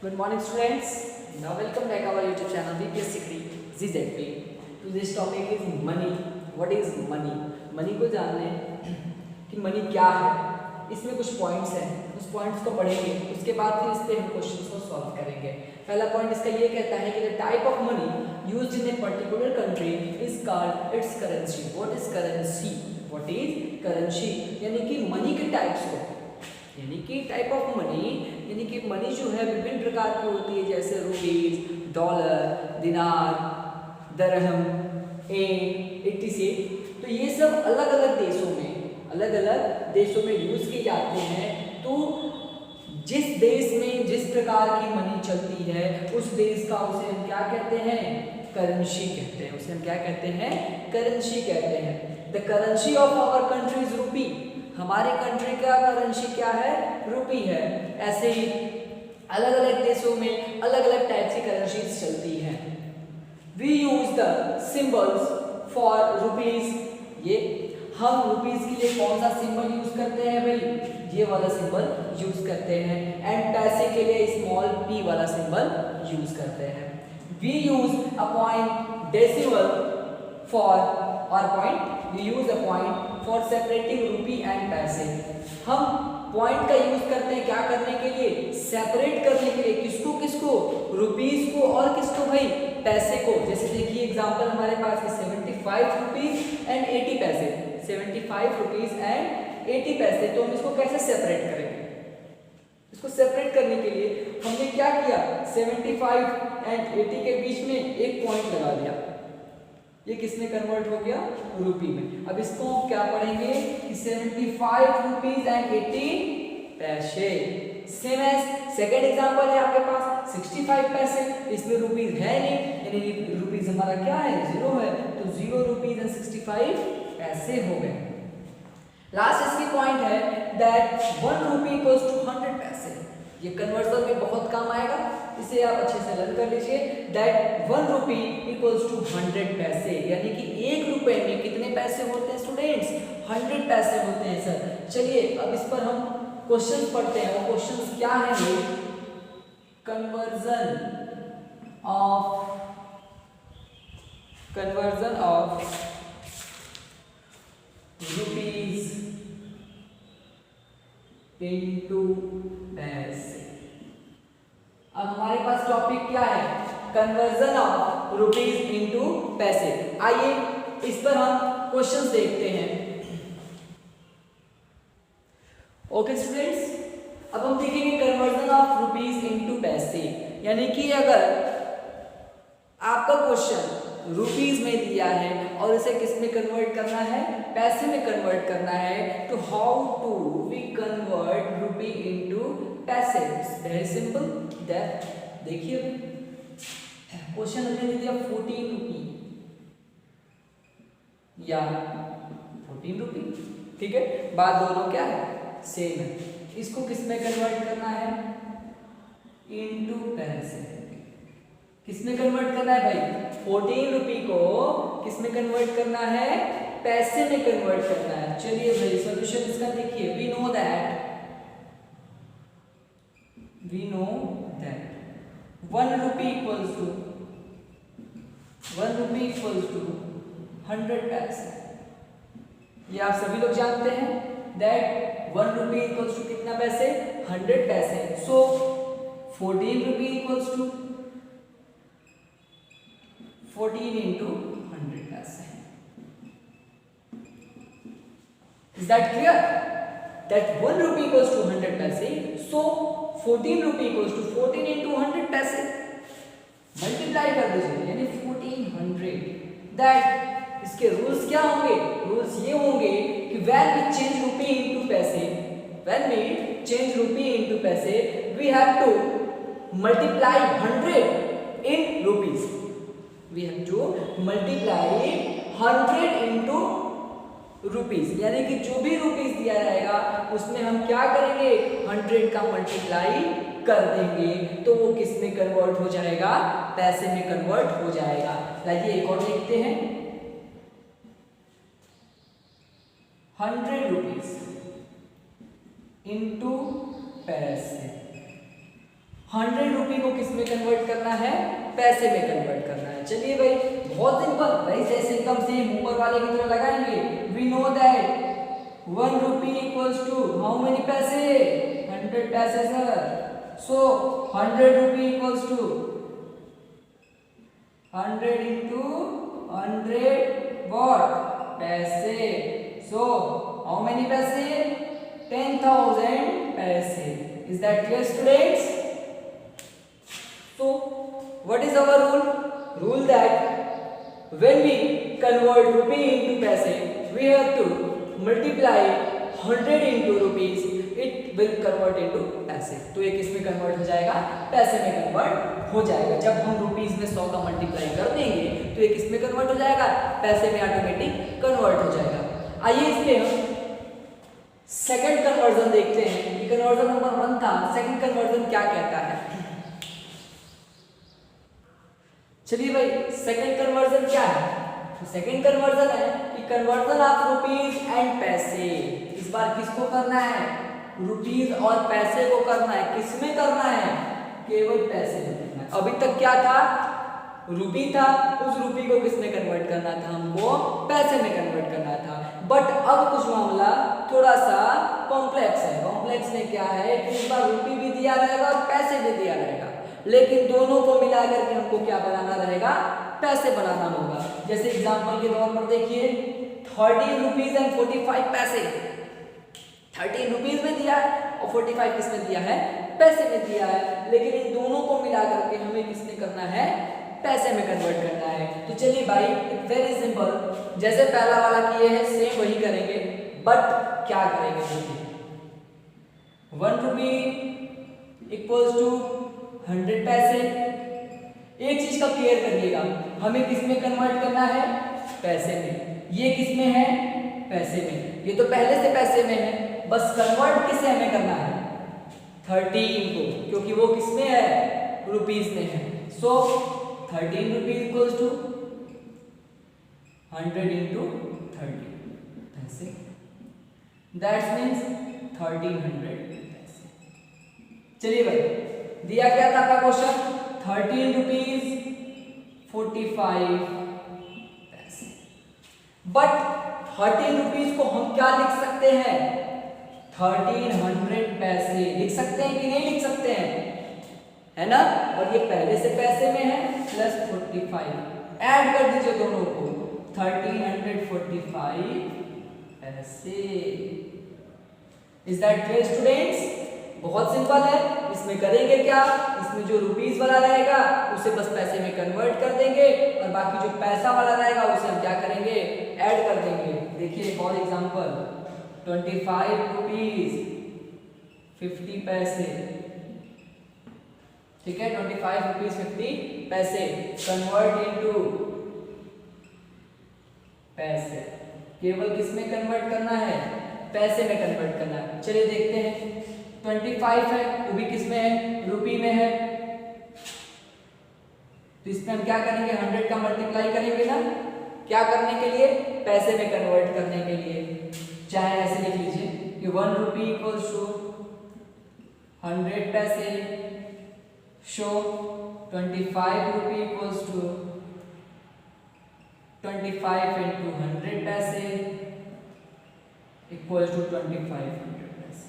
Good morning, students. Now welcome back our YouTube channel VPS Degree ZZP. Today's topic is money. What is money? Money को जानने कि money क्या है, इसमें कुछ पॉइंट्स हैं, उस पॉइंट्स को पढ़ेंगे, उसके बाद फिर इस पे हम क्वेश्चंस को सॉल्व करेंगे। पहला पॉइंट इसका ये कहता है कि the type of money used in a particular country is called its currency. What is currency? What is currency? यानी कि मनी के टाइप्स को, यानी कि टाइप ऑफ मनी, यानी कि मनी जो है विभिन्न प्रकार की होती है, जैसे रुपीज, डॉलर, दिनार, दरहम, एटीसी। तो ये सब अलग अलग देशों में यूज किए जाते हैं। तो जिस देश में जिस प्रकार की मनी चलती है उस देश का उसे हम क्या कहते हैं? करेंसी कहते हैं। उसे हम क्या कहते हैं? करेंसी कहते हैं। The currency of our country is rupee. हमारे कंट्री का करेंसी क्या है? रूपी है। ऐसे ही अलग अलग देशों में अलग अलग टाइप की करेंसीज चलती हैं। We use the symbols for rupees. ये हम रुपीज के लिए कौन सा सिंबल यूज करते हैं भाई? ये वाला सिंबल यूज करते हैं। एंड पैसे के लिए स्मॉल p वाला सिंबल यूज करते हैं। We use a point decimal for for separating rupee and paise. हम पॉइंट का यूज करते हैं क्या करने के लिए? सेपरेट करने के लिए। किसको किसको? रुपीज को और किसको भाई? पैसे को। जैसे देखिए एग्जांपल हमारे पास है 75 रुपीज एंड 80 पैसे। 75 रुपीज एंड 80 पैसे। तो हम इसको कैसे सेपरेट करेंगे? इसको सेपरेट करने के लिए हमने क्या किया? 75 एंड 80 के बीच में एक पॉइंट लगा दिया। ये किसमें कन्वर्ट हो गया? रुपी में। अब इसको हम क्या पढ़ेंगे कि 75 रुपीज एंड 80 पैसे। सेम एज सेकंड एग्जांपल है आपके पास 65 पैसे। इसमें रुपीज है नहीं, यानी रुपीज हमारा क्या है? 0 है। तो 0 रुपीज एंड 65 पैसे हो गए। लास्ट इसकी पॉइंट है that 1 rupee equals to 100 paise. ये कन्वर्जन में बहुत काम आएगा, इसे आप अच्छे से लर्न कर लीजिए। दैट 1 रुपी इक्वल्स टू 100 पैसे, यानी कि 1 रुपए में कितने पैसे होते हैं स्टूडेंट्स? 100 पैसे होते हैं सर। चलिए अब इस पर हम क्वेश्चंस पढ़ते हैं। वो क्वेश्चंस क्या है? कन्वर्जन ऑफ रुपीज इनटू पैसे। अब हमारे पास टॉपिक क्या है? कन्वर्जन ऑफ रुपीज इनटू पैसे। आइए इस पर हम क्वेश्चंस देखते हैं। ओके स्टूडेंट्स, अब हम देखेंगे कन्वर्जन ऑफ रुपीज इनटू पैसे। यानी कि अगर आपका क्वेश्चन रुपीज में दिया है और इसे किस में कन्वर्ट करना है? पैसे में कन्वर्ट करना है। तो how to we convert rupee into पैसे? Very simple. देखिए क्वेश्चन हमने दे दिया 14 रुपी या 14 रुपी, ठीक है। बात दोनों क्या है? सेम है। इसको किस में कन्वर्ट करना है? इनटू पैसे। किस में कन्वर्ट करना है भाई? 14 रुपी को किस में कन्वर्ट करना है? पैसे में कन्वर्ट करना है। चलिए भाई सॉल्यूशन इसका देखिए। We know that 1 rupee equals to 100 paise. ये आप सभी लोग जानते हैं दैट 1 रुपी इक्वल्स टू कितना पैसे? 100 पैसे। सो 14 रुपी इक्वल्स टू 14 into 100 पैसे। Is that clear? That 1 rupee equals to 100 पैसे, so 14 rupee equals to 14 into 100 पैसे। मल्टीप्लाई कर दीजिए, यानी 1400। That इसके रूल्स क्या होंगे? रूल्स ये होंगे कि when we change rupee into पैसे, we have to multiply 100 in rupees। We have to multiply 100 into rupees, यानी कि जो भी रुपीस दिया रहेगा उसमें हम क्या करेंगे? 100 का मल्टीप्लाई कर देंगे। तो वो किस में कन्वर्ट हो जाएगा? पैसे में कन्वर्ट हो जाएगा। लाइए एक और देखते हैं। 100 रुपीस इंटू पैसे। 100 रुपी को किस में कन्वर्ट करना है, पैसे में कन्वर्ट करना है। चलिए भाई बहुत सिंपल, भाई जैसे एकदम से ऊपर वाले की तरह लगाएंगे। We know that 1 rupee equals to how many paise, 100 paise sir. So 100 rupee equals to 100 into 100 what, पैसे। सो हाउ मेनी पैसे, 10,000 पैसे। Is that clear students? So what is our rule? Rule that when we convert rupee into paise, we have to multiply 100 into rupees, it will convert into पैसे। तो ये किस में convert हो जाएगा, पैसे में कन्वर्ट हो जाएगा। जब हम रुपीस में 100 का मल्टीप्लाई कर देंगे तो ये किस में कन्वर्ट हो जाएगा, पैसे में ऑटोमेटिक कन्वर्ट हो जाएगा। आइए इसमें हम सेकंड कन्वर्जन देखते हैं। ये कन्वर्जन नंबर 1 था, सेकंड कन्वर्जन क्या कहता है। चलिए भाई सेकंड कन्वर्जन क्या है, तो सेकंड कन्वर्जन है कि कन्वर्जन ऑफ रुपीस एंड पैसे। इस बार किसको करना है, रुपीस और पैसे को करना है। किस में करना है, केवल पैसे में करना है। अभी तक क्या था, रुपी था, उस रुपी को किस में कन्वर्ट करना था, हमको पैसे में कन्वर्ट करना था। बट अब कुछ मामला थोड़ा सा कॉम्प्लेक्स है। कॉम्प्लेक्स में क्या है कि इस बार रुपी भी दिया रहेगा और पैसे भी दिया रहेगा, लेकिन दोनों को मिला करके हमको क्या बनाना रहेगा, पैसे बनाना होगा। जैसे एग्जांपल के तौर पर देखिए 13 रुपीज एंड 45 पैसे। 13 रुपीज में दिया है और 45 किस में दिया है, पैसे में दिया है, लेकिन इन दोनों को मिला करके हमें किस में करना है, पैसे में कन्वर्ट करना है। तो चलिए भाई वेरी सिंपल, जैसे पहला वाला किए हैं सेम वही करेंगे, बट क्या करेंगे देखिए 1 रुपी इक्वल्स टू 100 पैसे। एक चीज का केयर करिएगा, हमें किस में कन्वर्ट करना है, पैसे में। ये किस में है, पैसे में। ये तो पहले से पैसे में है, बस कन्वर्ट किसे हमें करना है, 13 को, क्योंकि वो किस में है, रुपीस में है। सो 13 रुपीज इक्वल्स टू 100 into 30 पैसे, दैट्स मीन्स 1300 पैसे। चलिए भाई दिया क्या था आपका क्वेश्चन, 13 रुपीज 45 पैसे। बट 13 रुपीज को हम क्या लिख सकते हैं, 1300 पैसे लिख सकते हैं कि नहीं लिख सकते हैं, है ना। और ये पहले से पैसे में है, प्लस 45 ऐड कर दीजिए दोनों को, 1345 पैसे। Is that clear students? बहुत सिंपल है। इसमें करेंगे क्या, इसमें जो रुपीस वाला रहेगा उसे बस पैसे में कन्वर्ट कर देंगे और बाकी जो पैसा वाला रहेगा उसे हम क्या करेंगे, ऐड कर देंगे। देखिए फॉर एग्जांपल 25 रुपीस 50 पैसे, ठीक है, 25 रुपीस 50 पैसे कन्वर्ट इनटू पैसे। केवल किस में कन्वर्ट करना है, पैसे में कन्वर्ट करना है। चलिए देखते हैं 25 है, वो भी किस में है, रुपी में है। तो इसमें हम क्या करेंगे, 100 का मल्टीप्लाई करेंगे ना, क्या करने के लिए, पैसे में कन्वर्ट करने के लिए। चाहे ऐसे लिख लीजिए कि 1 rupee equals to 100 paise, so 25 rupee equals to 25 into 100 पैसे इक्वल्स टू 2500 पैसे।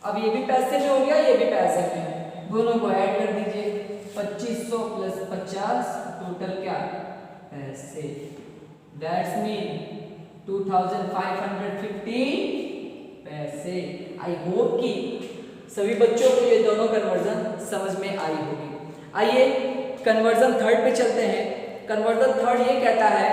अब ये भी पैसे में हो गया, ये भी पैसे में है, दोनों को ऐड कर दीजिए, 2500 प्लस 50 टोटल क्या, पैसे। दैट्स मीन 2550 पैसे। आई होप कि सभी बच्चों को ये दोनों कन्वर्जन समझ में आई होगी। आइए कन्वर्जन थर्ड पे चलते हैं। कन्वर्जन थर्ड ये कहता है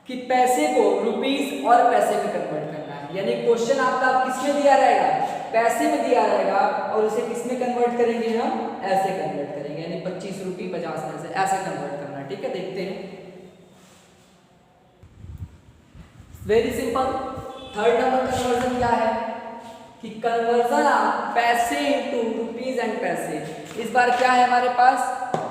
कि पैसे को रुपीस और पैसे में कन्वर्ट करना है। यानी क्वेश्चन आपका किस में दिया रहेगा, पैसे में दिया रहेगा और उसे किस में कन्वर्ट करेंगे, हम ऐसे कन्वर्ट करेंगे, यानी 25 रुपये 50 पैसे ऐसे कन्वर्ट करना है। ठीक है, देखते हैं। Very simple, third number conversion क्या है कि कन्वर्जन ऑफ पैसे इनटू रुपीस एंड पैसे। इस बार क्या है हमारे पास,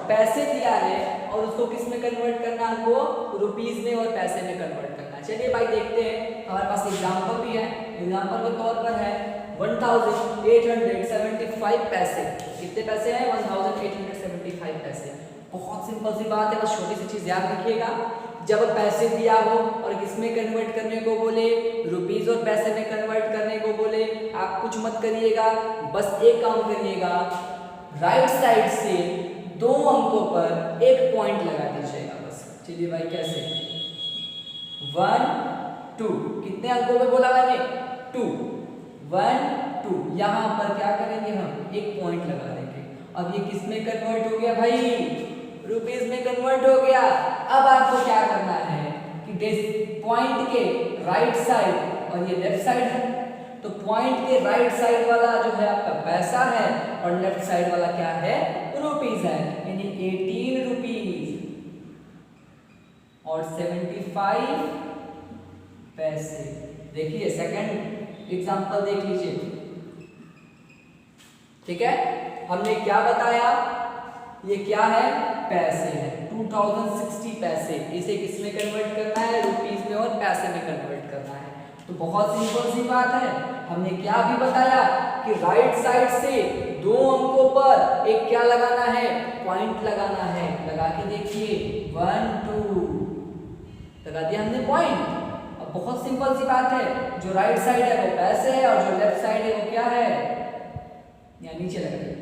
पैसे दिया है और उसको किस में कन्वर्ट करना है, हमको रुपीस में और पैसे में कन्वर्ट करना है। चलिए भाई देखते हैं, हमारे पास एग्जांपल भी है। एग्जांपल के तौर पर है 1875 पैसे। कितने पैसे हैं? 1875 पैसे। बहुत सिंपल सी बात है, बस छोटी सी चीज याद रखिएगा, जब पैसे दिया हो और किसमें कन्वर्ट करने को बोले, रुपीस और पैसे में कन्वर्ट करने को बोले, आप कुछ मत करिएगा, बस एक काम करिएगा, राइट साइड से दो अंकों पर एक पॉइंट लगा दीजिएगा बस। चलिए भाई कैसे? 1 2, कितने अंकों पे बोला मैंने? 2, 1 2, यहां पर क्या करेंगे हम? एक पॉइंट लगा देंगे। अब ये किस में कन्वर्ट हो गया भाई? रुपीस में कन्वर्ट हो गया। अब आपको क्या करना है कि पॉइंट के राइट साइड, और ये लेफ्ट साइड है, तो पॉइंट के राइट साइड वाला जो है आपका पैसा है और लेफ्ट साइड वाला क्या है? रुपीस है, यानी 18 रुपीस और 75 पैसे। देखिए सेकंड एग्जांपल देख लीजिए, ठीक है? हमने क्या बताया? ये क्या है? पैसे है, 2060 पैसे। इसे किसमें कन्वर्ट करना है? रुपीस में और पैसे में कन्वर्ट करना है। तो बहुत सिंपल सी बात है, हमने क्या भी बताया कि राइट साइड से दो अंकों पर एक क्या लगाना है? पॉइंट लगाना है। लगा के देखिए, 1 2 लगा दिया हमने पॉइंट। अब बहुत सिंपल सी बात है, जो राइट साइड है वो पैसे है और जो लेफ्ट साइड है वो क्या है? यहाँ नीचे लगा दिया।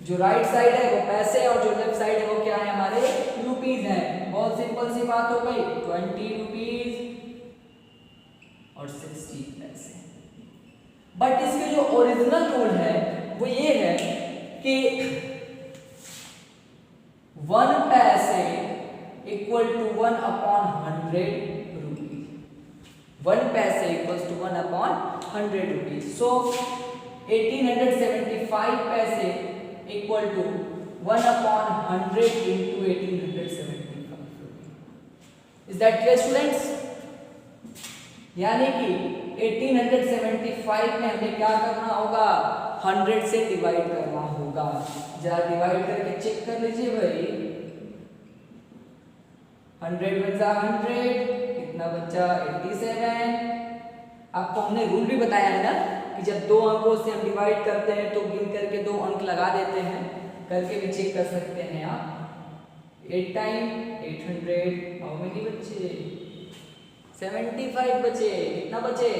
जो राइट साइड है वो पैसे और जो लेफ्ट साइड है वो क्या है? हमारे रुपीस है। बहुत सिंपल सी बात हो गई, 20 रुपीस और 60 पैसे। बट इसके जो ओरिजिनल रूल है वो ये है कि 1 पैसे इक्वल टू 1/100 रुपीज। 1 पैसे equals to 1/100 rupees. So 1875 paise equal to 1/100 into 1875 rupees. Is that clear students? यानी कि 1875 में हमें क्या करना होगा? 100 से डिवाइड करना होगा। जरा डिवाइड करके चेक कर लीजिए भाई, 100 में 100 कितना बचा? 87। आपको हमने रूल भी बताया है ना कि जब दो अंकों से हम डिवाइड करते हैं तो गिन करके 2 अंक लगा देते हैं, करके भी चेक कर सकते हैं आप। 8 टाइम 800, हाउ मेनी बचे? 75 बचे। कितना बचे?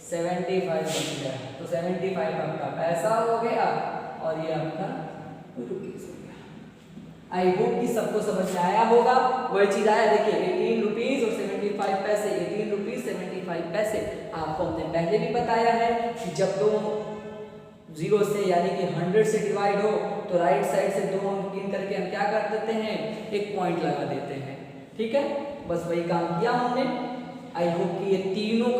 75 बच गया। तो 75 आपका पैसा हो गया और ये आपका रुपीस हो गया। आई होप कि सबको समझ में आया होगा। वही चीज आया, देखिए 18 रुपीस और 75 पैसे। 18 रुपीस 75 पैसे। आपको हमने पहले भी बताया है कि जब दो 0 से यानी कि 100 से डिवाइड हो तो राइट साइड से 2 अंक गिन करके हम क्या कर देते हैं? एक पॉइंट लगा देते हैं। ठीक है, बस वही काम किया हमने। आई होप कि ये तीनों